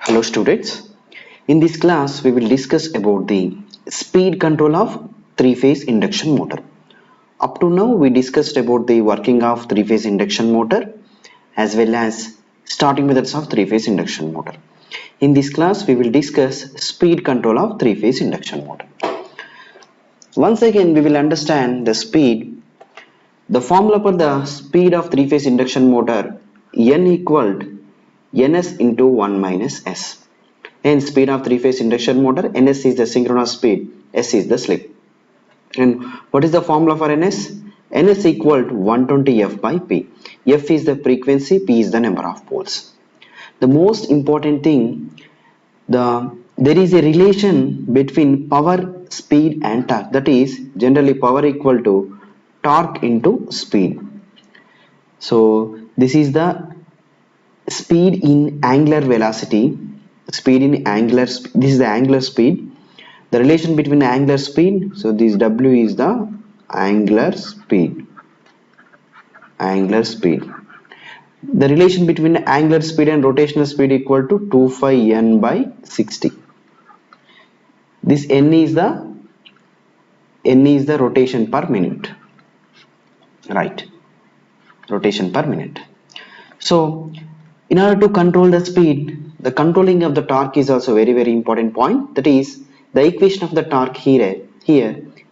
Hello students, in this class we will discuss about the speed control of three-phase induction motor. Up to now we discussed about the working of three-phase induction motor as well as starting methods of three-phase induction motor. In this class we will discuss speed control of three-phase induction motor. Once again we will understand the speed. The formula for the speed of three-phase induction motor N equal ns into 1 minus s. And speed of three-phase induction motor, ns is the synchronous speed, s is the slip. And what is the formula for ns? ns equal to 120 f by p. F is the frequency, p is the number of poles. The most important thing, there is a relation between power, speed and torque. That is generally power equal to torque into speed. So this is the speed in angular velocity, this is the angular speed. The relation between angular speed, so this w is the angular speed. The relation between angular speed and rotational speed equal to 2 phi n by 60. This n is the rotation per minute, right? Rotation per minute. So in order to control the speed, the controlling of the torque is also very important point. That is the equation of the torque here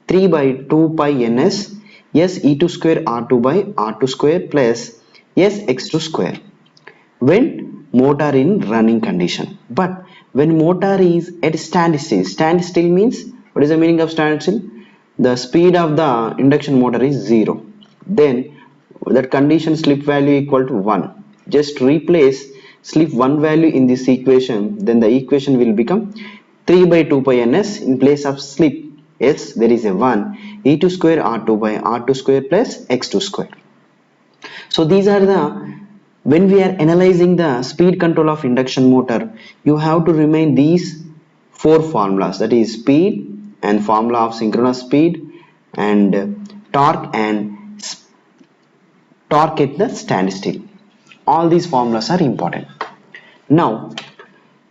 3 by 2 pi ns s e2 square r2 by r2 square plus s x2 square when motor in running condition. But when motor is at standstill means, what is the meaning of standstill? The speed of the induction motor is 0. Then that condition slip value equal to 1. Just replace slip 1 value in this equation, then the equation will become 3 by 2 pi ns. In place of slip s there is a 1, e2 square r2 by r2 square plus x2 square. So these are when we are analyzing the speed control of induction motor, you have to remain these 4 formulas, that is speed and formula of synchronous speed and torque at the standstill. All these formulas are important. Now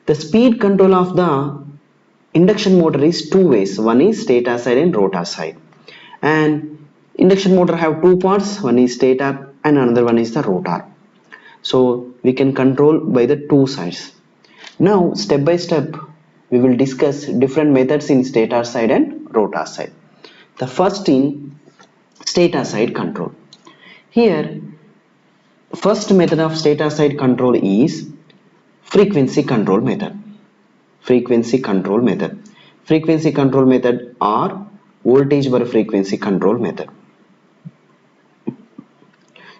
the speed control of the induction motor is two ways. One is stator side and rotor side, and induction motor have two parts, one is stator and another one is the rotor. So we can control by the two sides. Now step by step we will discuss different methods in stator side and rotor side. The first in stator side control. Here first method of stator side control is frequency control method. Frequency control method or voltage over frequency control method.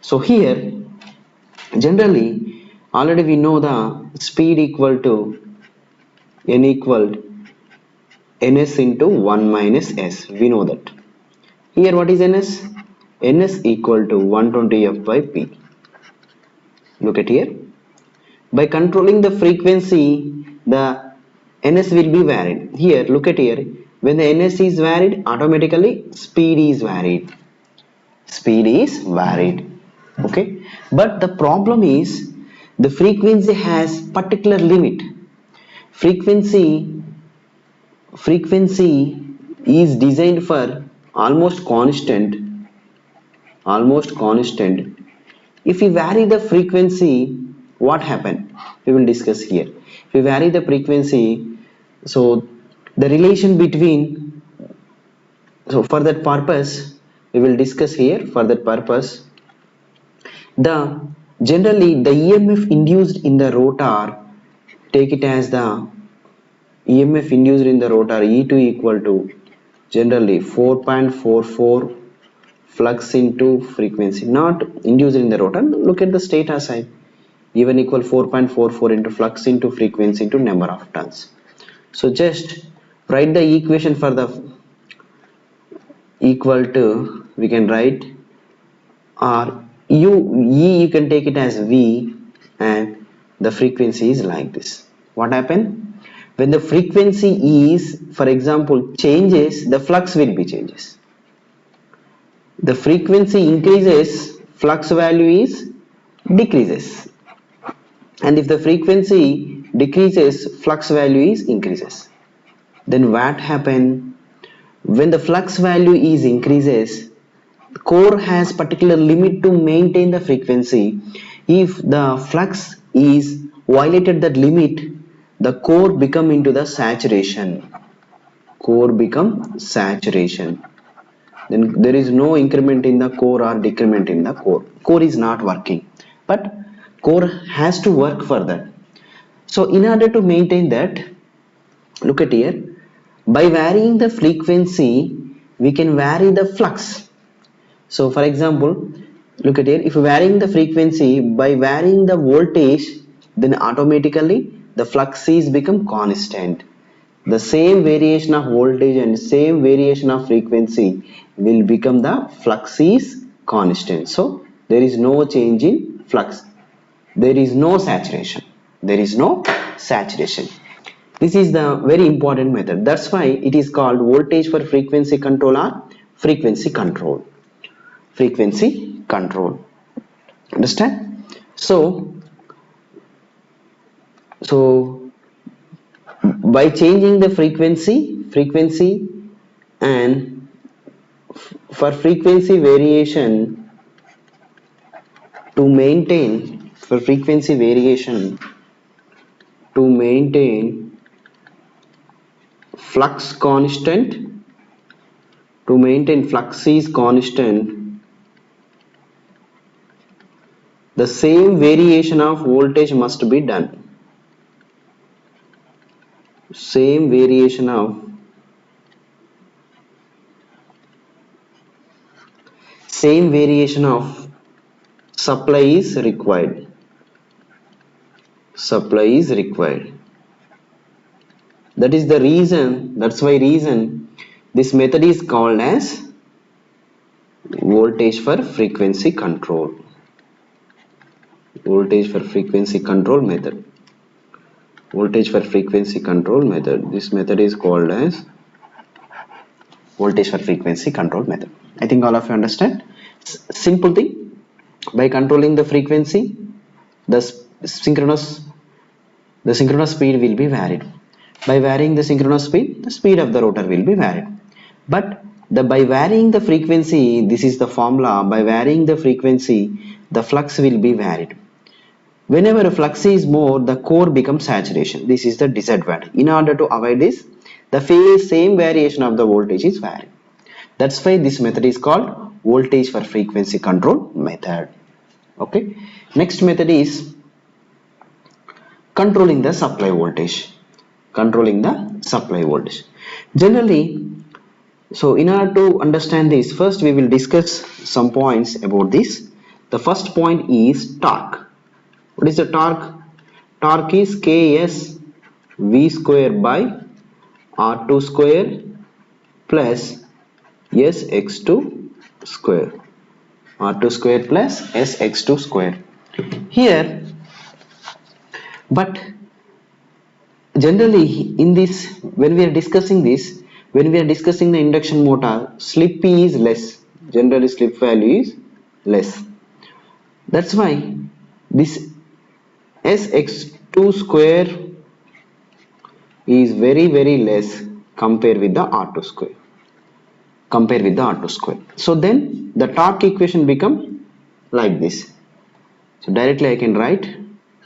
So here generally already we know the speed equal to n equal ns into 1 minus s. We know that. Here what is ns? ns equal to 120 f by p. Look at here. By controlling the frequency, the ns will be varied. Here, look at here. When the ns is varied, automatically speed is varied. Okay. But the problem is the frequency has particular limit. Frequency is designed for almost constant. If we vary the frequency, what happen? We will discuss here. If we vary the frequency, so the relation between, so for that purpose we will discuss here. For that purpose, generally the EMF induced in the rotor, take it as the EMF induced in the rotor E2 equal to generally 4.44 flux into frequency, not induced in the rotor. Look at the stator side, E1 equal 4.44 into flux into frequency into number of turns. So just write the equation for the equal to, we can write you can take it as V, and the frequency is like this. What happened? When the frequency is, for example, changes, the flux will be changes. The frequency increases, flux value is decreases. And if the frequency decreases, flux value is increases. Then what happen? When the flux value is increases, core has particular limit to maintain the frequency. If the flux is violated that limit, the core become into the saturation. Core become saturation. Then there is no increment in the core or decrement in the core. Core is not working, but core has to work for that. So in order to maintain that, look at here, by varying the frequency we can vary the flux. So for example, look at here, if varying the frequency by varying the voltage, then automatically the flux is become constant. The same variation of voltage and same variation of frequency will become the flux is constant. So there is no change in flux. There is no saturation. There is no saturation. This is the very important method. That's why it is called voltage for frequency control or frequency control. Frequency control. Understand? So by changing the frequency and for frequency variation to maintain flux constant, to maintain flux is constant, the same variation of voltage must be done. Same variation of supply is required. Supply is required. That's why this method is called as voltage for frequency control. Voltage for frequency control method. Voltage for frequency control method. This method is called as voltage for frequency control method. I think all of you understand. Simple thing. By controlling the frequency, the synchronous speed will be varied. By varying the synchronous speed, the speed of the rotor will be varied. But by varying the frequency, this is the formula, by varying the frequency, the flux will be varied. Whenever a flux is more, the core becomes saturation. This is the disadvantage. In order to avoid this, the same variation of the voltage is varied. That's why this method is called voltage for frequency control method. Okay. Next method is controlling the supply voltage. Generally, so in order to understand this, first we will discuss some points about this. The first point is torque. What is the torque? Torque is Ks V square by R2 square plus Sx2 square. R2 square plus Sx2 square. Here, but generally in this, when we are discussing the induction motor, slip is less. Generally slip value is less. That's why this Sx2 square is very less compared with the R2 square. So then the torque equation become like this. So directly I can write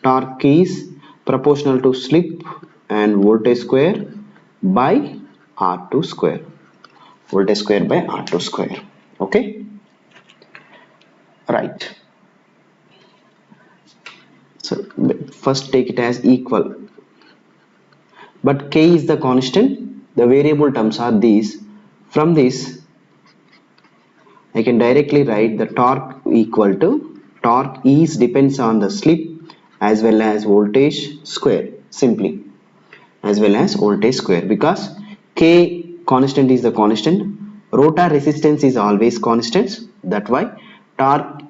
torque is proportional to slip and voltage square by R2 square. Voltage square by R2 square. Okay. Right. So first take it as equal. But K is the constant. The variable terms are these. From this, I can directly write the torque equal to torque is depends on the slip as well as voltage square. Simply. As well as voltage square, because K constant is the constant, rotor resistance is always constant, that why torque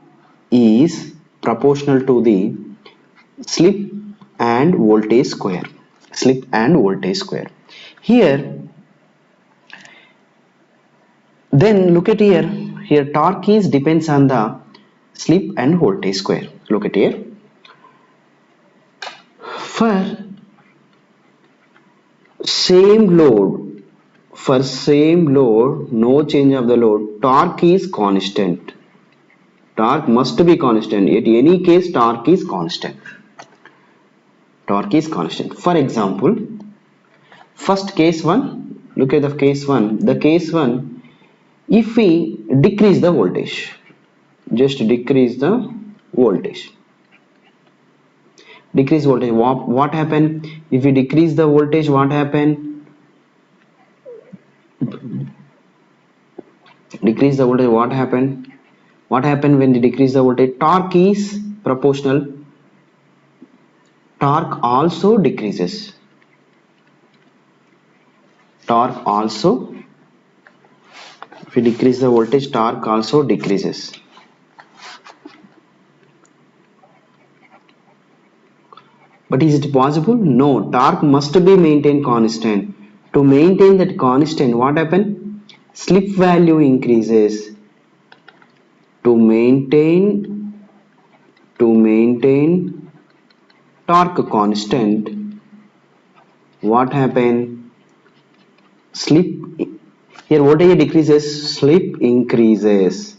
is proportional to the slip and voltage square. Here, then look at here torque is depends on the slip and voltage square. Look at here. For same load, for same load, no change of the load, torque is constant. Torque must be constant. At any case, torque is constant. Torque is constant. For example, first case 1, look at the case 1. The case 1, if we decrease the voltage, just decrease the voltage. Decrease voltage, what happen? If we decrease the voltage, what happen? Decrease the voltage, what happen? What happen when we decrease the voltage? Torque is proportional. Torque also decreases. Torque also, if we decrease the voltage, torque also decreases. But is it possible? No, torque must be maintained constant. To maintain that constant, what happen? Slip value increases. To maintain torque constant, what happen? Slip, here voltage decreases, slip increases.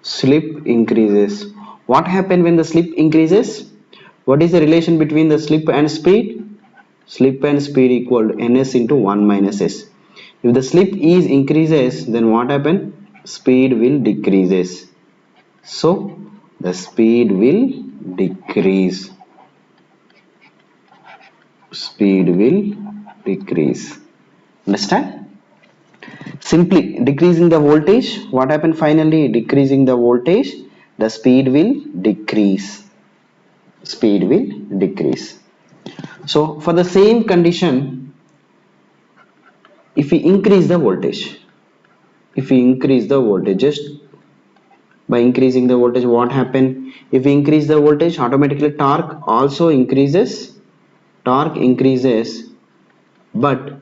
Slip increases. What happen when the slip increases? What is the relation between the slip and speed? Slip and speed equal to ns into 1 minus s. If the slip is increases, then what happen? Speed will decreases. So the speed will decrease. Speed will decrease. Understand? Simply decreasing the voltage, what happened finally? Decreasing the voltage, the speed will decrease. Speed will decrease. So for the same condition, if we increase the voltage, just by increasing the voltage, what happen? If we increase the voltage, automatically torque also increases. Torque increases, but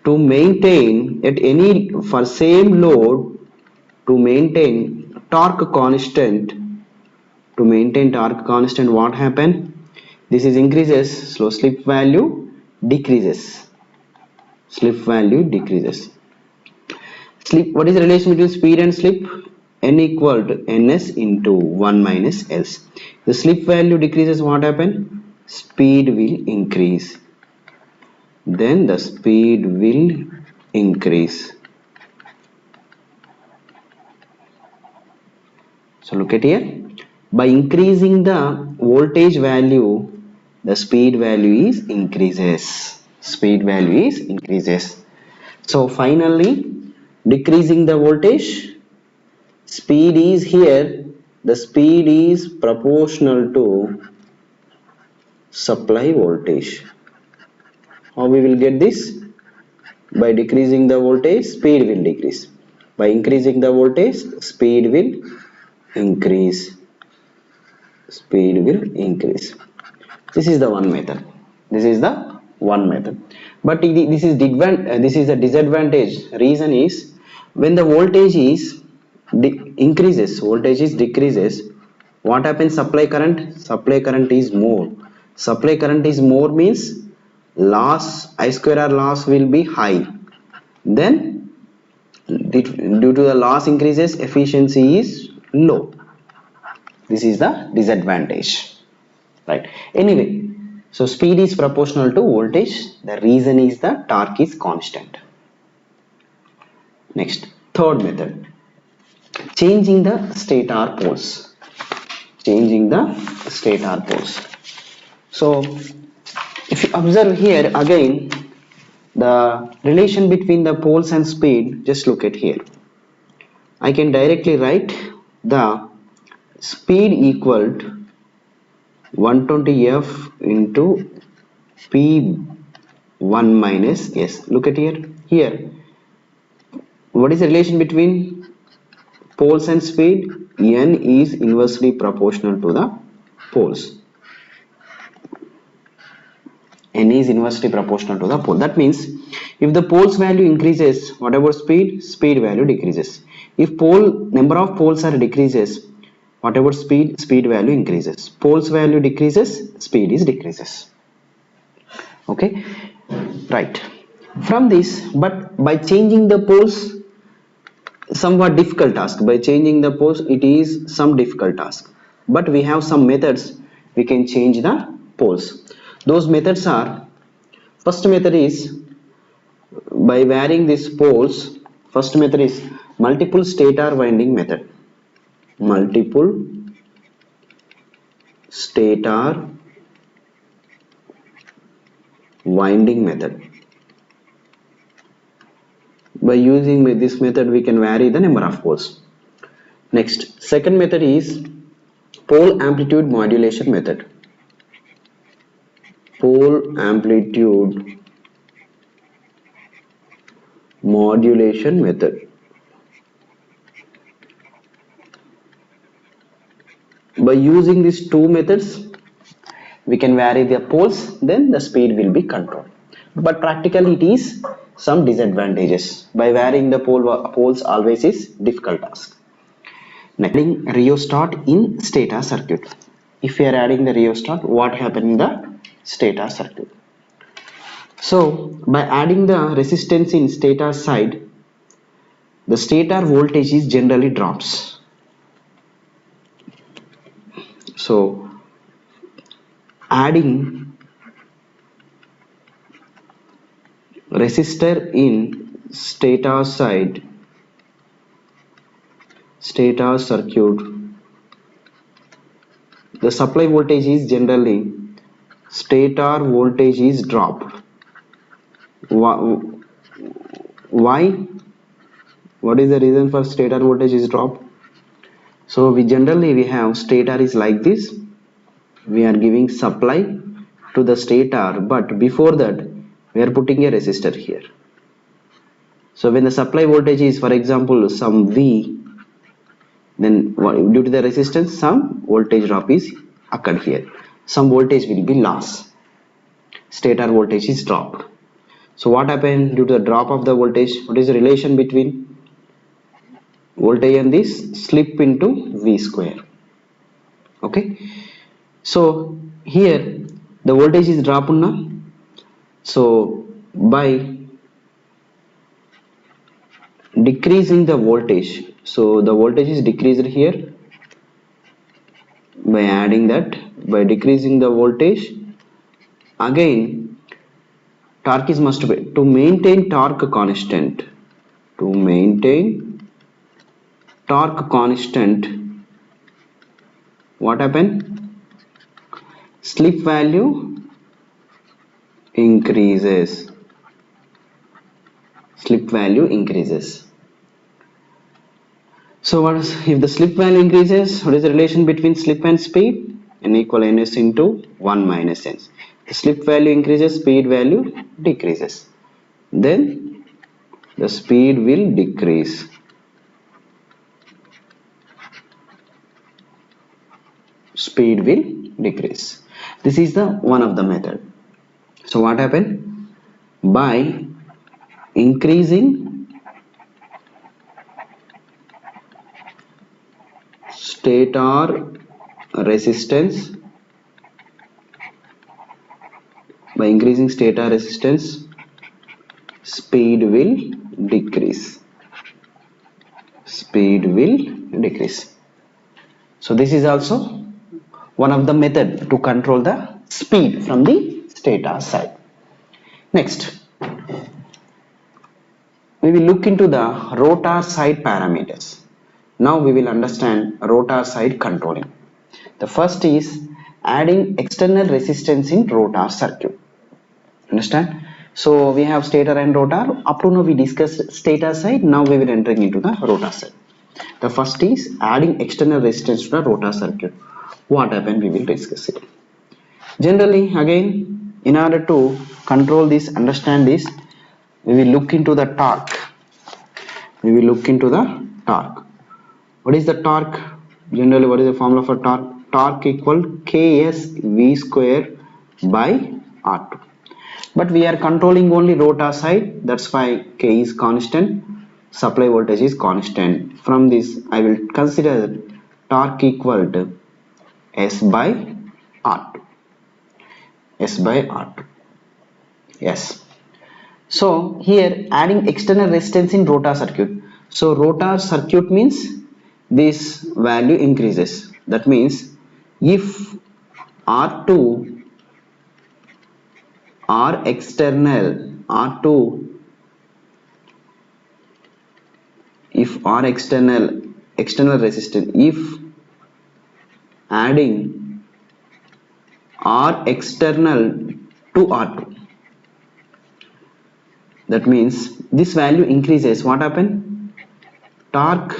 to maintain at any, for same load, to maintain torque constant, what happen? This is increases, so slip value decreases. Slip value decreases. Slip, what is the relation between speed and slip? N equal to ns into 1 minus s. The slip value decreases, what happen? Speed will increase. Then the speed will increase. So look at here. By increasing the voltage value, the speed value is increases. Speed value is increases. So finally, decreasing the voltage, speed is here, the speed is proportional to supply voltage. How we will get this? By decreasing the voltage, speed will decrease. By increasing the voltage, speed will increase. Speed will increase. This is the one method. This is the one method. But this is a disadvantage. Reason is, when the voltage is increases, voltage is decreases, what happens? Supply current is more. Supply current is more means loss, I square R loss will be high. Then due to the loss increases, efficiency is low. This is the disadvantage, right? Anyway, so speed is proportional to voltage. The reason is the torque is constant. Next, third method, changing the stator poles. Changing the stator poles. So if you observe here again, the relation between the poles and speed, just look at here. I can directly write the speed equal to 120f into P1 minus S. Look at here. Here, what is the relation between poles and speed? N is inversely proportional to the poles. N is inversely proportional to the pole. That means if the poles value increases, whatever speed value decreases. If number of poles are decreases, whatever speed value increases. Poles value decreases, speed is decreases. Okay, right. From this, but by changing the poles, somewhat difficult task. By changing the poles, it is some difficult task. But we have some methods we can change the poles. Those methods are, first method is by varying these poles. First method is multiple stator winding method. Multiple stator winding method. By using this method, we can vary the number of poles. Next, second method is pole amplitude modulation method. Pole amplitude modulation method. By using these two methods, we can vary the poles, then the speed will be controlled. But practically it is some disadvantages. By varying the poles always is difficult task. Next, adding rheostat in stator circuit. If we are adding the rheostat, what happens in the stator circuit? So by adding the resistance in stator side, the stator voltage is generally drops. So adding resistor in stator side, stator circuit, the supply voltage is generally, stator voltage is dropped. Why? What is the reason for stator voltage is dropped? So we have stator is like this. We are giving supply to the stator, but before that we are putting a resistor here. So when the supply voltage is, for example, some V, then due to the resistance some voltage drop is occurred here. Some voltage will be lost. Stator voltage is dropped. So what happened due to the drop of the voltage? What is the relation between voltage and this? Slip into V square. Okay. So here the voltage is dropped now. So by decreasing the voltage, so the voltage is decreased here. By adding that, by decreasing the voltage, again torque is must be to maintain torque constant. To maintain torque constant, what happened? Slip value increases. Slip value increases. So what is, if the slip value increases, what is the relation between slip and speed? N equal ns into 1 minus n. The slip value increases, speed value decreases. Then the speed will decrease. Speed will decrease. This is the one of the method. So what happened? By increasing stator resistance, speed will decrease. Speed will decrease. So this is also one of the method to control the speed from the stator side. Next, we will look into the rotor side parameters. Now we will understand rotor side controlling. The first is adding external resistance in rotor circuit. Understand? So we have stator and rotor. Up to now we discussed stator side. Now we will entering into the rotor side. The first is adding external resistance to the rotor circuit. What happened? We will discuss it. Generally, again, in order to control this, understand this, we will look into the torque. We will look into the torque. What is the torque? Generally, what is the formula for torque? Torque equal Ks V square by R2. But we are controlling only rotor side. That's why K is constant. Supply voltage is constant. From this, I will consider torque equal to S by R2. S by R2. Yes. So here adding external resistance in rotor circuit. So rotor circuit means this value increases. That means if R2 R2 if R external resistance, if adding R external to R2, that means this value increases, what happen? Torque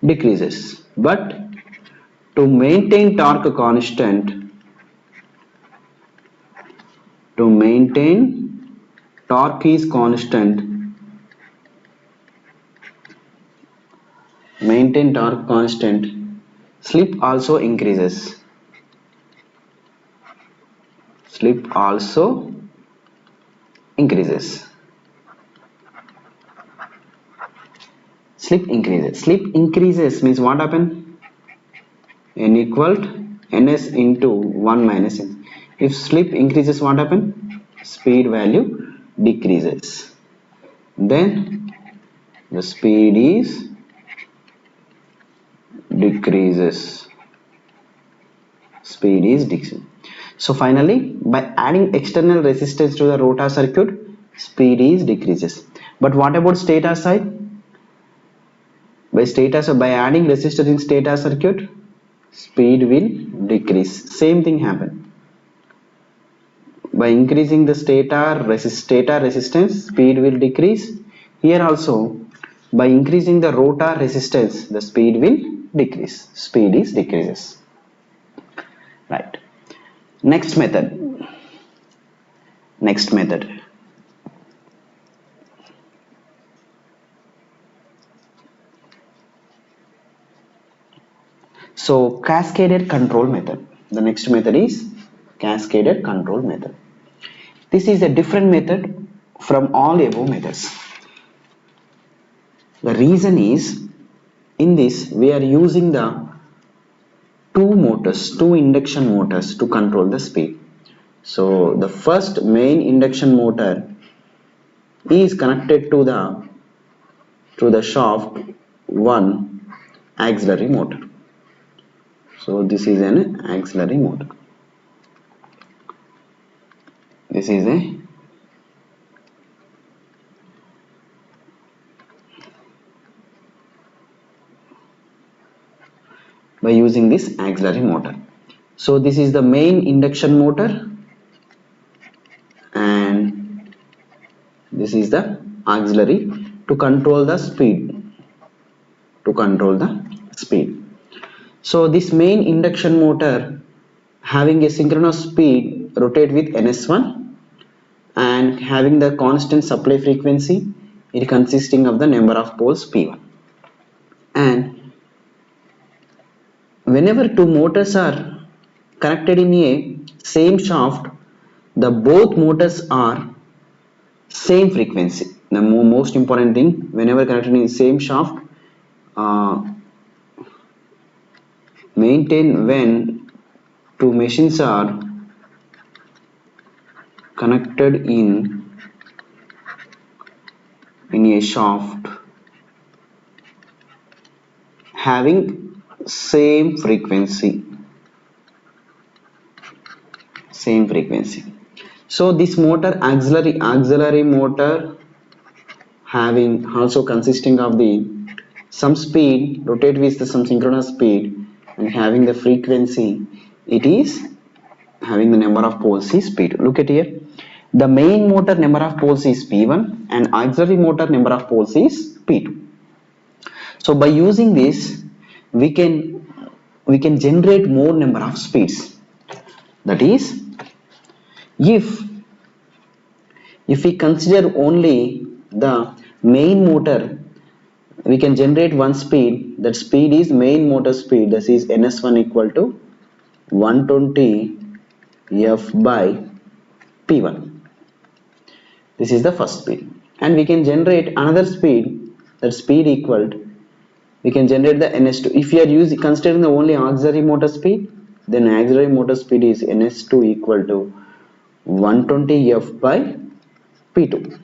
decreases. But to maintain torque constant, to maintain torque is constant, slip also increases. Slip also increases. Slip increases means what happen? N equal ns into 1 minus n. If slip increases, what happen? Speed value decreases. Then the speed is decreases. Speed is decreasing. So finally, by adding external resistance to the rotor circuit, speed is decreases. But what about stator side? By adding resistors in stator circuit, speed will decrease. Same thing happen. By increasing the stator resistance, speed will decrease. Here also, by increasing the rotor resistance, the speed will decrease. Speed is decreases. Right. Next method. So cascaded control method. The next method is cascaded control method. This is a different method from all above methods. The reason is, in this we are using the two induction motors to control the speed. So the first main induction motor is connected to the shaft 1 auxiliary motor. So this is an auxiliary motor. This is a by using this auxiliary motor. So this is the main induction motor and this is the auxiliary to control the speed. So this main induction motor having a synchronous speed rotate with ns1 and having the constant supply frequency, it consisting of the number of poles p1. And whenever two motors are connected in a same shaft, the both motors are same frequency. The most important thing, whenever connected in the same shaft, maintain when two machines are connected in a shaft having same frequency. So this motor auxiliary motor having also consisting of the some speed rotate with some synchronous speed and having the frequency, it is having the number of poles is p2. Look at here, the main motor number of poles is p1 and auxiliary motor number of poles is p2. So by using this we can generate more number of speeds. That is, if we consider only the main motor, we can generate one speed. That speed is main motor speed. This is ns1 equal to 120 f by p1. This is the first speed, and we can generate another speed. That speed equal to, we can generate the ns2. If we are considering the only auxiliary motor speed, then auxiliary motor speed is ns2 equal to 120 f by p2.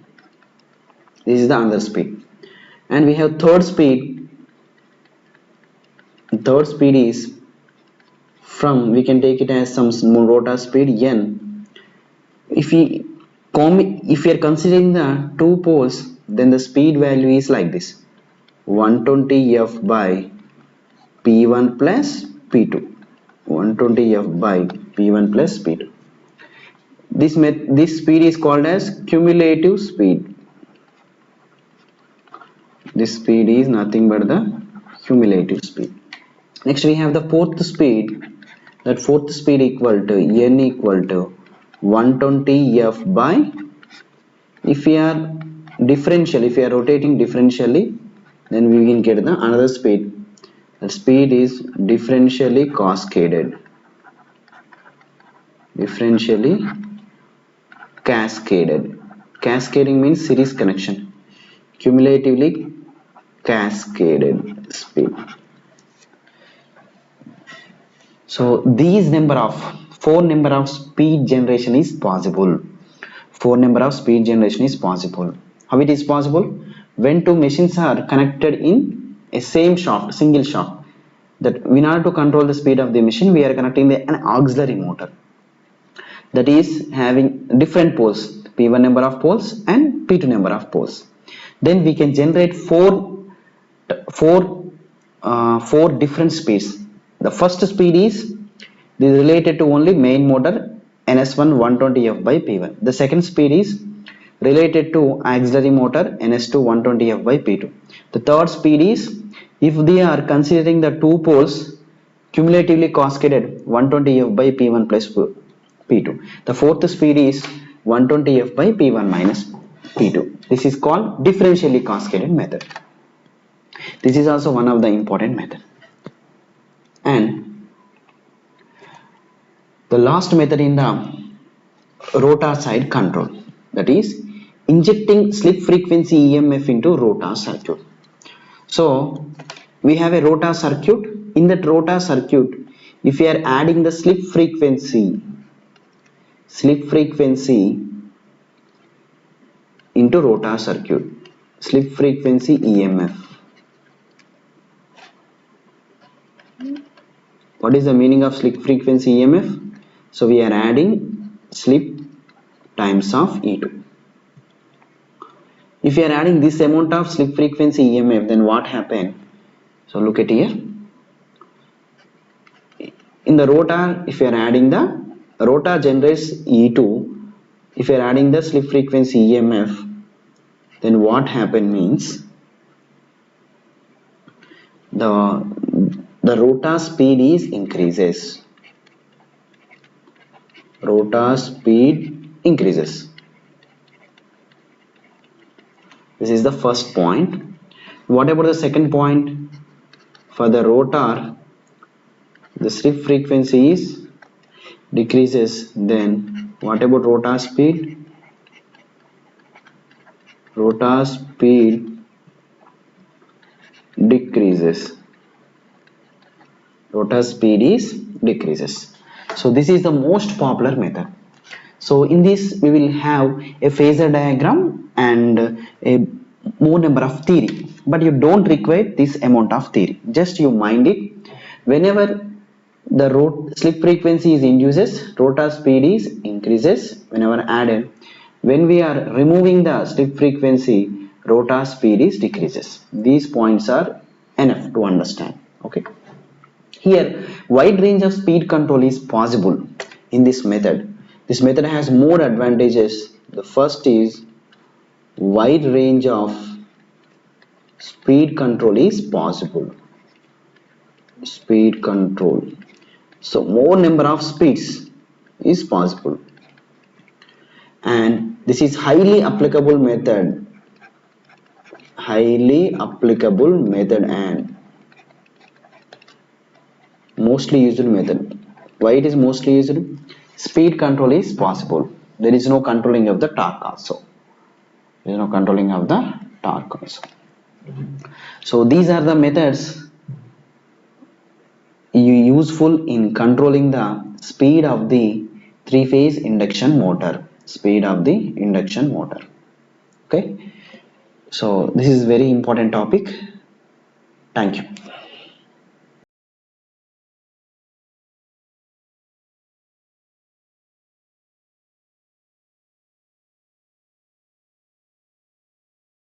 This is the another speed. And we have third speed. Third speed is from, we can take it as some rotor speed n. If we are considering the two poles, then the speed value is like this: 120 f by p1 plus p2. 120 f by p1 plus p2. This speed is called as cumulative speed. This speed is nothing but the cumulative speed. Next we have the fourth speed. That fourth speed equal to n equal to 120 f by, if we are rotating differentially, then we will get the another speed. The speed is differentially cascaded. Differentially cascaded. Cascading means series connection. Cumulatively cascaded speed. So these four number of speed generation is possible. Four number of speed generation is possible. How it is possible? When two machines are connected in a same shaft, single shaft. That in order to control the speed of the machine, we are connecting an auxiliary motor. That is having different poles, P1 number of poles and P2 number of poles. Then we can generate four different speeds. The first speed is related to only main motor NS1 120F by P1. The second speed is related to auxiliary motor NS2 120F by P2. The third speed is if they are considering the two poles cumulatively cascaded 120F by P1 plus P2. The fourth speed is 120F by P1 minus P2. This is called differentially cascaded method. This is also one of the important method. And the last method in the rotor side control, that is injecting slip frequency EMF into rotor circuit. So we have a rotor circuit. In that rotor circuit, if we are adding the slip frequency into rotor circuit, slip frequency EMF. What is the meaning of slip frequency EMF? So we are adding slip times of E2. If you are adding this amount of slip frequency EMF, then what happen? So look at here. In the rotor, if you are adding the rotor generates E2, if you are adding the slip frequency EMF, then what happen means the rotor speed is increases. Rotor speed increases. This is the first point. What about the second point? For the rotor, the slip frequency is decreases. Then what about rotor speed? Rotor speed decreases. Rotor speed is decreases. So this is the most popular method. So in this we will have a phasor diagram and a more number of theory, but you don't require this amount of theory. Just you mind it. Whenever the slip frequency is induces, rotor speed is increases. Whenever added, when we are removing the slip frequency, rotor speed is decreases. These points are enough to understand. Okay. Here, wide range of speed control is possible in this method. This method has more advantages. The first is wide range of speed control is possible. Speed control. So more number of speeds is possible. And this is highly applicable method. Highly applicable method and mostly used method. Why it is mostly used? Speed control is possible. There is no controlling of the torque also. There is no controlling of the torque also. So these are the methods useful in controlling the speed of the three-phase induction motor, speed of the induction motor. Okay, so this is very important topic. Thank you.